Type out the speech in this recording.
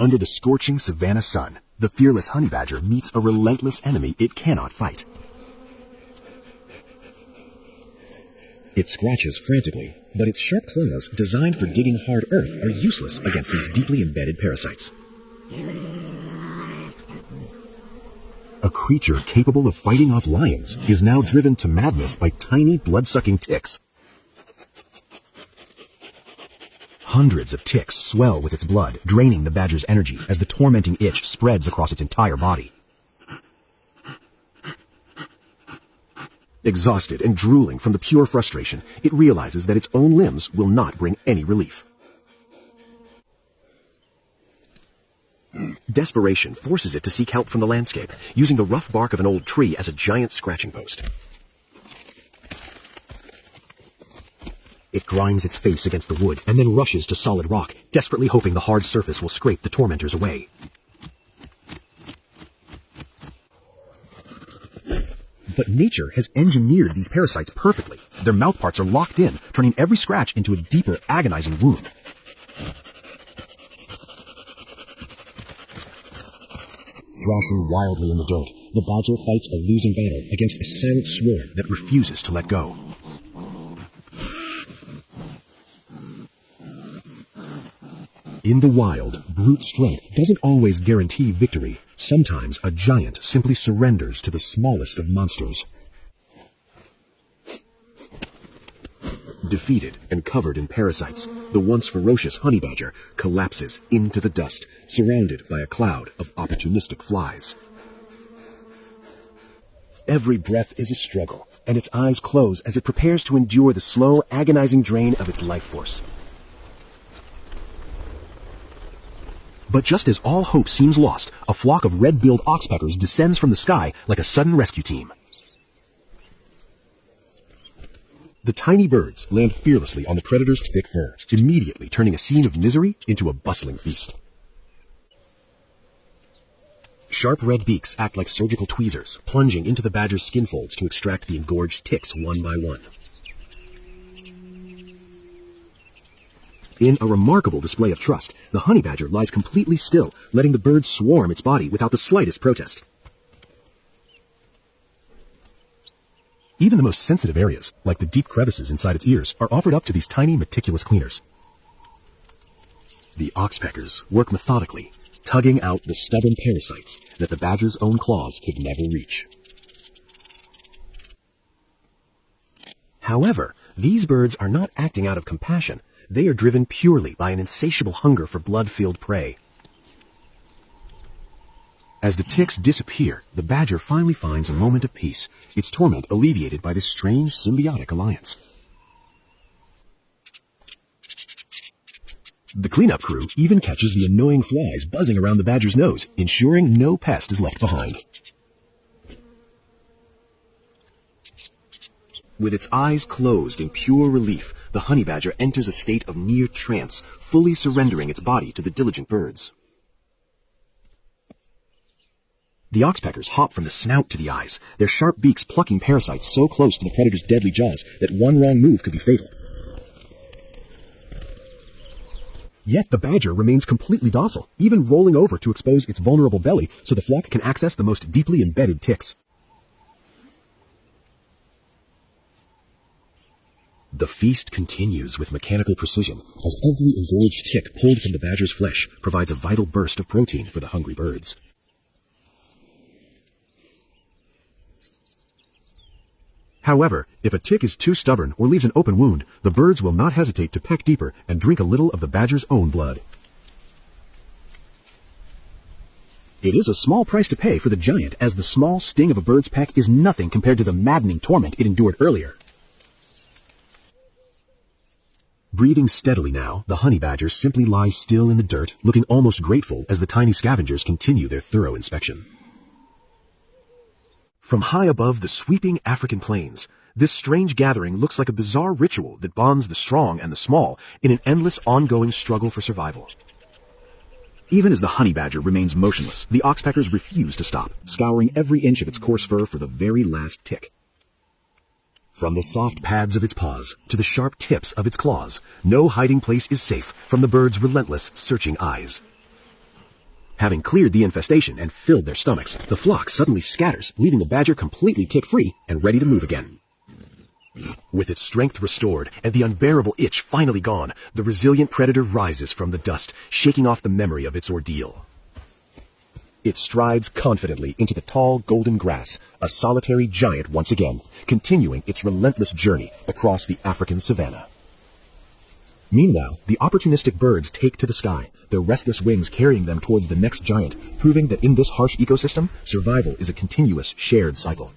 Under the scorching savanna sun, the fearless honey badger meets a relentless enemy it cannot fight. It scratches frantically, but its sharp claws, designed for digging hard earth, are useless against these deeply embedded parasites. A creature capable of fighting off lions is now driven to madness by tiny blood-sucking ticks. Hundreds of ticks swell with its blood, draining the badger's energy as the tormenting itch spreads across its entire body. Exhausted and drooling from the pure frustration, it realizes that its own limbs will not bring any relief. Desperation forces it to seek help from the landscape, using the rough bark of an old tree as a giant scratching post. It grinds its face against the wood and then rushes to solid rock, desperately hoping the hard surface will scrape the tormentors away. But nature has engineered these parasites perfectly. Their mouthparts are locked in, turning every scratch into a deeper, agonizing wound. Thrashing wildly in the dirt, the badger fights a losing battle against a silent swarm that refuses to let go. In the wild, brute strength doesn't always guarantee victory. Sometimes a giant simply surrenders to the smallest of monsters. Defeated and covered in parasites, the once ferocious honey badger collapses into the dust, surrounded by a cloud of opportunistic flies. Every breath is a struggle, and its eyes close as it prepares to endure the slow, agonizing drain of its life force. But just as all hope seems lost, a flock of red-billed oxpeckers descends from the sky like a sudden rescue team. The tiny birds land fearlessly on the predator's thick fur, immediately turning a scene of misery into a bustling feast. Sharp red beaks act like surgical tweezers, plunging into the badger's skin folds to extract the engorged ticks one by one. In a remarkable display of trust, the honey badger lies completely still, letting the birds swarm its body without the slightest protest. Even the most sensitive areas, like the deep crevices inside its ears, are offered up to these tiny, meticulous cleaners. The oxpeckers work methodically, tugging out the stubborn parasites that the badger's own claws could never reach. However, these birds are not acting out of compassion. They are driven purely by an insatiable hunger for blood-filled prey. As the ticks disappear, the badger finally finds a moment of peace, its torment alleviated by this strange symbiotic alliance. The cleanup crew even catches the annoying flies buzzing around the badger's nose, ensuring no pest is left behind. With its eyes closed in pure relief, the honey badger enters a state of near trance, fully surrendering its body to the diligent birds. The oxpeckers hop from the snout to the eyes, their sharp beaks plucking parasites so close to the predator's deadly jaws that one wrong move could be fatal. Yet the badger remains completely docile, even rolling over to expose its vulnerable belly so the flock can access the most deeply embedded ticks. The feast continues with mechanical precision, as every engorged tick pulled from the badger's flesh provides a vital burst of protein for the hungry birds. However, if a tick is too stubborn or leaves an open wound, the birds will not hesitate to peck deeper and drink a little of the badger's own blood. It is a small price to pay for the giant, as the small sting of a bird's peck is nothing compared to the maddening torment it endured earlier. Breathing steadily now, the honey badger simply lies still in the dirt, looking almost grateful as the tiny scavengers continue their thorough inspection. From high above the sweeping African plains, this strange gathering looks like a bizarre ritual that bonds the strong and the small in an endless ongoing struggle for survival. Even as the honey badger remains motionless, the oxpeckers refuse to stop, scouring every inch of its coarse fur for the very last tick. From the soft pads of its paws to the sharp tips of its claws, no hiding place is safe from the bird's relentless, searching eyes. Having cleared the infestation and filled their stomachs, the flock suddenly scatters, leaving the badger completely tick-free and ready to move again. With its strength restored and the unbearable itch finally gone, the resilient predator rises from the dust, shaking off the memory of its ordeal. It strides confidently into the tall golden grass, a solitary giant once again, continuing its relentless journey across the African savanna. Meanwhile, the opportunistic birds take to the sky, their restless wings carrying them towards the next giant, proving that in this harsh ecosystem, survival is a continuous shared cycle.